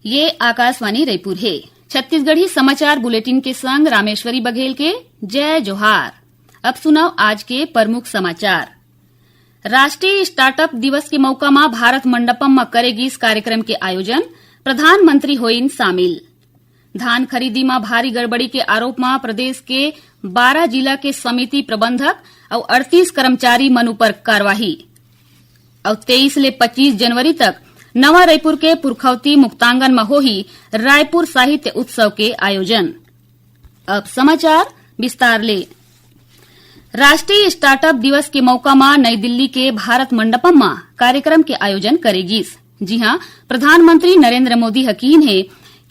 ये आकाशवाणी रायपुर है। छत्तीसगढ़ी समाचार बुलेटिन के संग रामेश्वरी बघेल के जय जोहार। अब सुनाओ आज के प्रमुख समाचार। राष्ट्रीय स्टार्टअप दिवस के मौका में भारत मंडपम में करेगी इस कार्यक्रम के आयोजन, प्रधानमंत्री होइन शामिल। धान खरीदी में भारी गड़बड़ी के आरोप में प्रदेश के 12 जिला के समिति प्रबंधक और 38 कर्मचारी मन पर कार्यवाही। और 23 ले 25 जनवरी तक नवा रायपुर के पुरखौती मुक्तांगन में होही रायपुर साहित्य उत्सव के आयोजन। अब समाचार विस्तार ले। राष्ट्रीय स्टार्टअप दिवस के मौका में नई दिल्ली के भारत मंडपम में कार्यक्रम के आयोजन करेगी। जी हां, प्रधानमंत्री नरेंद्र मोदी हकीन है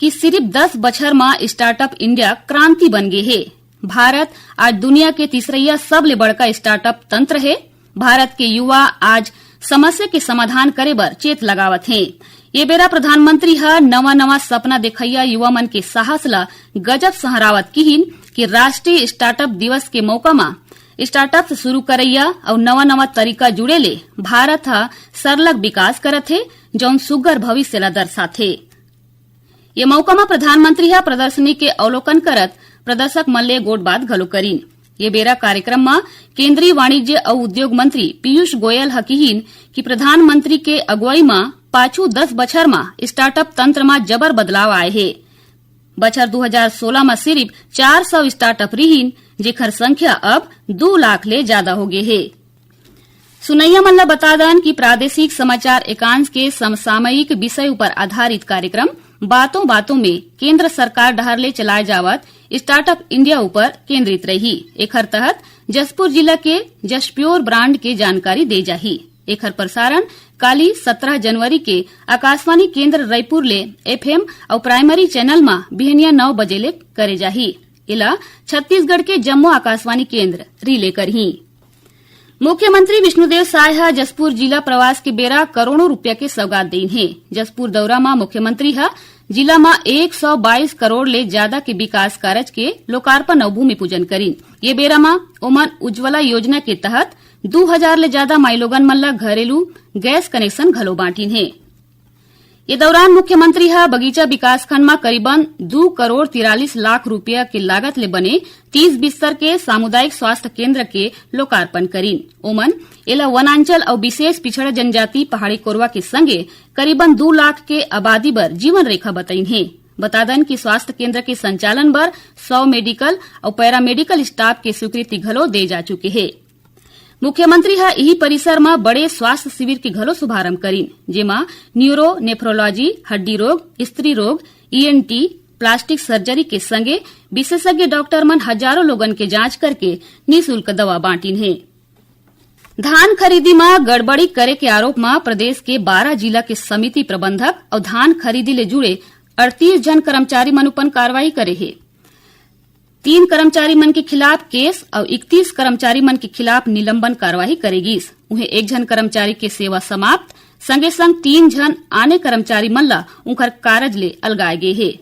कि सिर्फ 10 बछर में स्टार्टअप इंडिया क्रांति बन गए है। भारत आज दुनिया के तीसरा सबले बड़का स्टार्टअप तंत्र है। भारत के युवा आज समस्या के समाधान करे बर चेत लगावत हैं। ये बेरा प्रधानमंत्री नवा सपना देखैया युवा मन के साहस ला गजब सहरावत किहिन कि राष्ट्रीय स्टार्टअप दिवस के मौका में स्टार्टअप शुरू करैया और नवा तरीका जुड़े ले भारत सरलग विकास करत है, जौन सुग्घर भविष्य ला दर्शाथे। ये मौका में प्रधानमंत्री प्रदर्शनी के अवलोकन करत प्रदर्शक मन ले गोट बात घलो करीन। ये बेरा कार्यक्रम में केंद्रीय वाणिज्य और उद्योग मंत्री पीयूष गोयल हकीन कि प्रधानमंत्री के अगुवाई में पाछू 10 बछर में स्टार्टअप तंत्र में जबर बदलाव आए है। बछर 2016 में सिर्फ 400 स्टार्टअप रहीन, जेकर संख्या अब 2 लाख ले ज्यादा हो गए है। सुनैया मन ला बता दन कि प्रादेशिक समाचार एकांश के समसामयिक विषय पर आधारित कार्यक्रम बातों बातों में केंद्र सरकार डहर ले चलाए जावत स्टार्टअप इंडिया ऊपर केंद्रित रही। एकर तहत जसपुर जिला के जसप्योर ब्रांड के जानकारी दे जाही। एकर प्रसारण काली 17 जनवरी के आकाशवाणी केंद्र रायपुर ले एफएम और प्राइमरी चैनल में बिहनिया 9 बजे ले करे जाही। इला छत्तीसगढ़ के जम्मू आकाशवाणी केंद्र रिले करही। मुख्यमंत्री विष्णुदेव साय जसपुर जिला प्रवास के बेरा करोड़ों रुपया के सौगात देन है। जसपुर दौरा में मुख्यमंत्री जिला में 122 करोड़ ले ज्यादा के विकास कार्य के लोकार्पण और भूमि पूजन करीन। ये बेरा में ओमन उज्ज्वला योजना के तहत 2000 ले ज्यादा माइलोगन मन ला घरेलू गैस कनेक्शन घलो बांटीन है। ये दौरान मुख्यमंत्री बगीचा विकासखंड में करीबन 2 करोड़ 43 लाख रुपया के लागत ले बने 30 बिस्तर के सामुदायिक स्वास्थ्य केंद्र के लोकार्पण करीन। ओमन एला वनांचल और विशेष पिछड़ा जनजाति पहाड़ी कोरवा के संगे करीबन 2 लाख के आबादी बर जीवन रेखा बताइन है। बता दन कि स्वास्थ्य केंद्र के संचालन बर 100 मेडिकल और पैरामेडिकल स्टाफ के स्वीकृति घलो दे जा चुके है। मुख्यमंत्री यही परिसर में बड़े स्वास्थ्य शिविर के घलो शुभारंभ करीन, जेमा न्यूरो, नेफ्रोलॉजी, हड्डी रोग, स्त्री रोग, ईएनटी, प्लास्टिक सर्जरी के संगे विशेषज्ञ डॉक्टर मन हजारों लोगन के जांच करके निःशुल्क दवा बांटीन है। धान खरीदी में गड़बड़ी करे के आरोप में प्रदेश के 12 जिला के समिति प्रबंधक और धान खरीदी ले जुड़े 38 जन कर्मचारी मन पर कार्रवाई करे है। 3 कर्मचारी मन के खिलाफ केस और 31 कर्मचारी मन के खिलाफ निलंबन कार्यवाही करेगी। उन्हें 1 जन कर्मचारी के सेवा समाप्त, संगे संग 3 जन आने कर्मचारी मन ला उनकर कारज ले अलगाए गए है।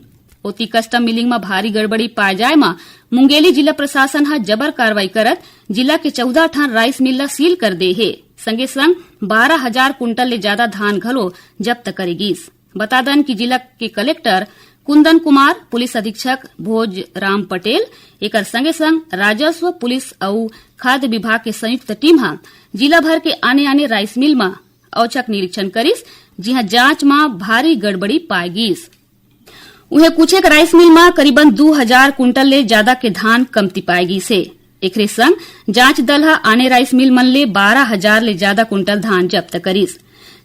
ओती कस्टम मिलिंग में भारी गड़बड़ी पाए जाए में मुंगेली जिला प्रशासन जबर कार्रवाई करत जिला के 14 ठान राइस मिल ला सील कर दे है। संगे संग 12,000 कुंटल ले ज्यादा धान घलो जब्त करेगी। बता दन कि जिला के कलेक्टर कुंदन कुमार, पुलिस अधीक्षक भोज राम पटेल, एकर संगे संग राजस्व, पुलिस और खाद्य विभाग के संयुक्त टीम जिला भर के आने राइस मिल में औचक निरीक्षण करिस, जिहा जांच में भारी गड़बड़ी पाएगीस। उन्हें कुछ एक राइस मिल में करीबन 2000 कुंटल ले ज्यादा के धान कमती पाएगी से। एकरे संग जांच दल आने राइस मिल मन ले 12,000 ले ज्यादा कुंटल धान जब्त करिस।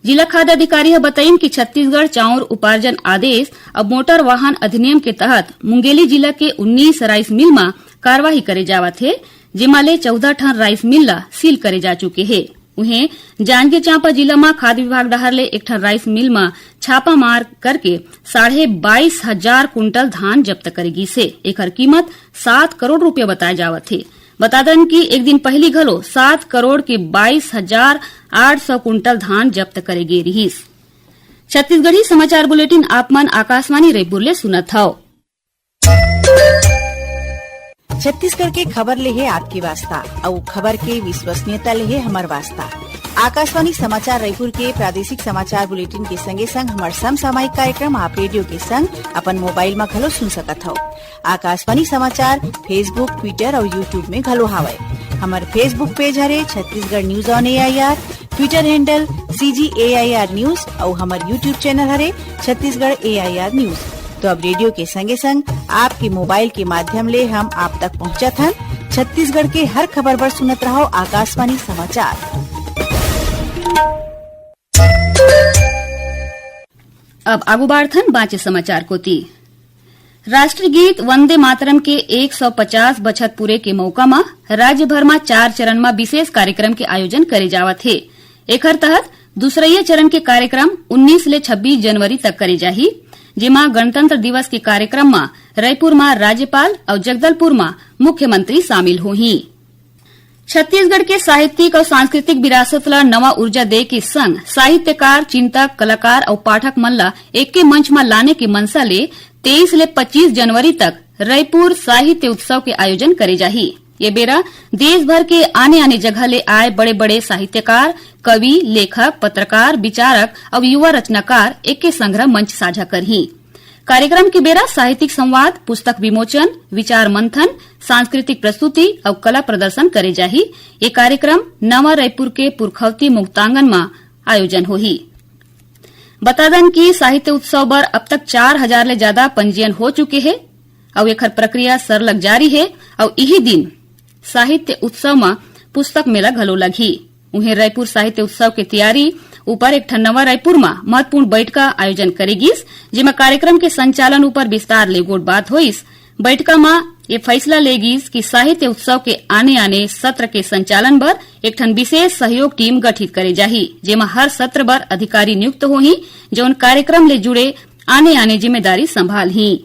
जिला खाद्य अधिकारी बताइन कि छत्तीसगढ़ चाउर उपार्जन आदेश और मोटर वाहन अधिनियम के तहत मुंगेली जिला के 19 राइस मिल में कार्यवाही करे जावत है, जेमा ले 14 ठन राइस मिल ला सील करे जा चुके है। उन्हें जांजगीर चांपा जिला में खाद्य विभाग डहर ले 1 ठन राइस मिल में छापा मार करके 22,500 कुंटल धान जब्त करेगी से। एकर कीमत 7 करोड़ रुपया बताए जावत है। बता दें कि एक दिन पहली घलो 7 करोड़ के 22,800 कुंटल धान जब्त करेगी रहीस। छत्तीसगढ़ी समाचार बुलेटिन आप मन आकाशवाणी रायपुर ले सुनत हव। छत्तीसगढ़ के खबर ले है आपकी वास्ता और खबर के विश्वसनीयता ले है हमार वास्ता। आकाशवाणी समाचार रायपुर के प्रादेशिक समाचार बुलेटिन के संगे संग हमार समसामयिक कार्यक्रम आप रेडियो के संग अपन मोबाइल में घलो सुन सकत हो। आकाशवाणी समाचार फेसबुक, ट्विटर और यूट्यूब में घलो हावय। हमार फेसबुक पेज हरे Chhattisgarh news on AIR, Twitter handle CGAIR news और हमार यूट्यूब चैनल हरे छत्तीसगढ़ AIR न्यूज। तो अब रेडियो के संगे संग आपके मोबाइल के माध्यम ले हम आप तक पहुंचत हन। छत्तीसगढ़ के हर खबर पर सुनत रहो आकाशवाणी समाचार। अब आगू बाढ़थन बाँचे समाचार कोती। राष्ट्रीय गीत वंदे मातरम के 150 बछत पूरे के मौका में राज्य भर में 4 चरण में विशेष कार्यक्रम के आयोजन करे जावत है। एकर तहत दूसरे चरण के कार्यक्रम 19 ले 26 जनवरी तक करे जाही, जेमा गणतंत्र दिवस के कार्यक्रम में रायपुर में राज्यपाल और जगदलपुर में मुख्यमंत्री शामिल होही। छत्तीसगढ़ के साहित्यिक और सांस्कृतिक विरासत ला नवा ऊर्जा दे के संग साहित्यकार, चिंतक, कलाकार और पाठक मन ला एक के मंच में लाने की मनसा ले 23 ले 25 जनवरी तक रायपुर साहित्य उत्सव के आयोजन करे जाही। ये बेरा देश भर के आने जगह ले आए बड़े बड़े साहित्यकार, कवि, लेखक, पत्रकार, विचारक और युवा रचनाकार एक के संग्रह मंच साझा करही। कार्यक्रम के बेरा साहित्यिक संवाद, पुस्तक विमोचन, विचार मंथन, सांस्कृतिक प्रस्तुति और कला प्रदर्शन करे जाही। ये कार्यक्रम नवा रायपुर के पुरखौती मुक्तांगन में आयोजन होही। बता दन की साहित्य उत्सव बर अब तक 4000 ले ज्यादा पंजीयन हो चुके हैं और एकर प्रक्रिया सरलग जारी है। और यही दिन साहित्य उत्सव में पुस्तक मेला घलो लगी। उन्हें रायपुर साहित्य उत्सव के तैयारी ऊपर एक नवा रायपुर में महत्वपूर्ण बैठका आयोजन करेगीस, जिसमें कार्यक्रम के संचालन ऊपर विस्तार ले गोट बात होइस। बैठका में ये फैसला लेगीस कि साहित्य उत्सव के आने सत्र के संचालन बर एक विशेष सहयोग टीम गठित करे जाही, जेमा हर सत्र बर अधिकारी नियुक्त होही जो कार्यक्रम ले जुड़े आने जिम्मेदारी संभालही।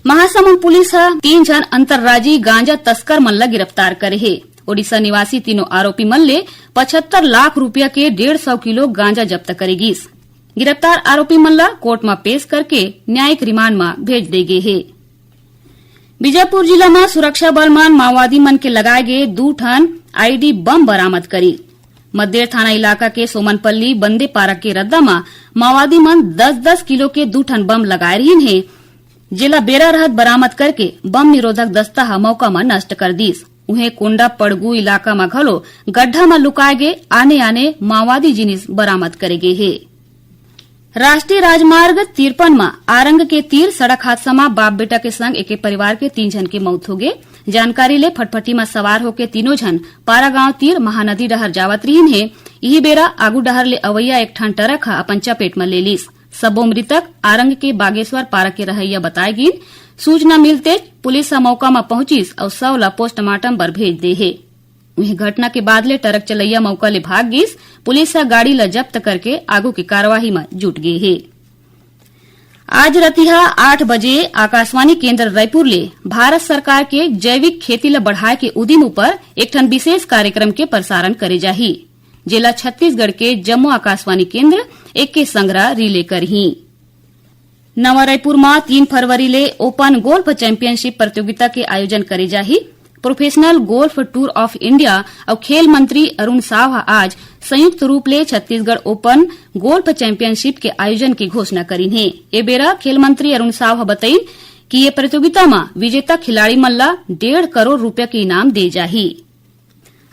महासमुंद पुलिस 3 जन अंतर्राज्यीय गांजा तस्कर मन ला गिरफ्तार करे है। ओडिशा निवासी तीनों आरोपी मन ले 75 लाख रुपया के 150 किलो गांजा जब्त करेगीस। गिरफ्तार आरोपी मन ला कोर्ट में पेश करके न्यायिक रिमांड में भेज दे गए है। बीजापुर जिला में सुरक्षा बल मन माओवादी मन के लगाए गए 2 ठन आईडी बम बरामद करी। मद्देर थाना इलाका के सोमनपल्ली बंदे पारा के रद्दा में माओवादी मन 10-10 किलो के 2 ठन बम लगाए रही है। जिला बेरा रहत बरामद करके बम निरोधक दस्ता मौका में नष्ट कर दीस। उन्हें कोंडा पड़गू इलाका में घलो गड्ढा में लुकाए गए आने माओवादी जिनिस बरामद करे गए है। राष्ट्रीय राजमार्ग 53 में आरंग के तीर सड़क हादसा में बाप बेटा के संग एक परिवार के 3 जन की मौत हो गए। जानकारी ले फटफटी में सवार होकर तीनों जन पारा गांव तीर महानदी डहर जावत रहीन है। यही बेरा आगू डहर ले अवैया एक ठन ट्रक अपन चपेट में ले लीस। सबो मृतक आरंग के बागेश्वर पारा के रहैया बताए गई। सूचना मिलते पुलिस मौका में पहुंचीस और शव ला पोस्टमार्टम पर भेज दे है। वहीं घटना के बाद ले ट्रक चलैया मौका ले भाग गईस। पुलिस गाड़ी ला जब्त करके आगू की कार्यवाही में जुट गई है। आज रतिहा 8 बजे आकाशवाणी केंद्र रायपुर ले भारत सरकार के जैविक खेती ला बढ़ाए के उद्यम पर एक ठन विशेष कार्यक्रम के प्रसारण करे जाही। जिला छत्तीसगढ़ के जम्मू आकाशवाणी केंद्र एक के संग्रह रिले करही। नवा रायपुर में 3 फरवरी ले ओपन गोल्फ चैंपियनशिप प्रतियोगिता के आयोजन करे जाही। Professional golf tour of India और खेल मंत्री अरुण साव आज संयुक्त रूप ले छत्तीसगढ़ ओपन गोल्फ चैंपियनशिप के आयोजन की घोषणा करी है। ए बेरा खेल मंत्री अरुण साव बताई कि ये प्रतियोगिता में विजेता खिलाड़ी मन ला 1.5 करोड़ रुपया के इनाम दे जाही।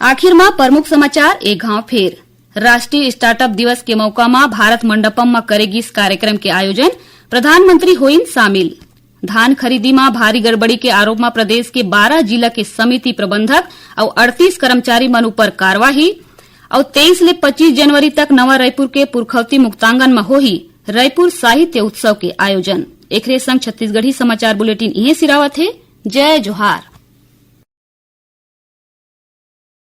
आखिर में प्रमुख समाचार एक गांव फेर। राष्ट्रीय स्टार्टअप दिवस के मौका में भारत मंडपम में करेगी इस कार्यक्रम के आयोजन। प्रधानमंत्री होइन शामिल। धान खरीदी में भारी गड़बड़ी के आरोप में प्रदेश के 12 जिला के समिति प्रबंधक और 38 कर्मचारी मन ऊपर कार्यवाही। और 23 ले 25 जनवरी तक नवा रायपुर के पुरखौती मुक्तांगन में होही रायपुर साहित्य उत्सव के आयोजन। एकरे संग छत्तीसगढ़ी समाचार बुलेटिन इहे सिरावत है। जय जोहार।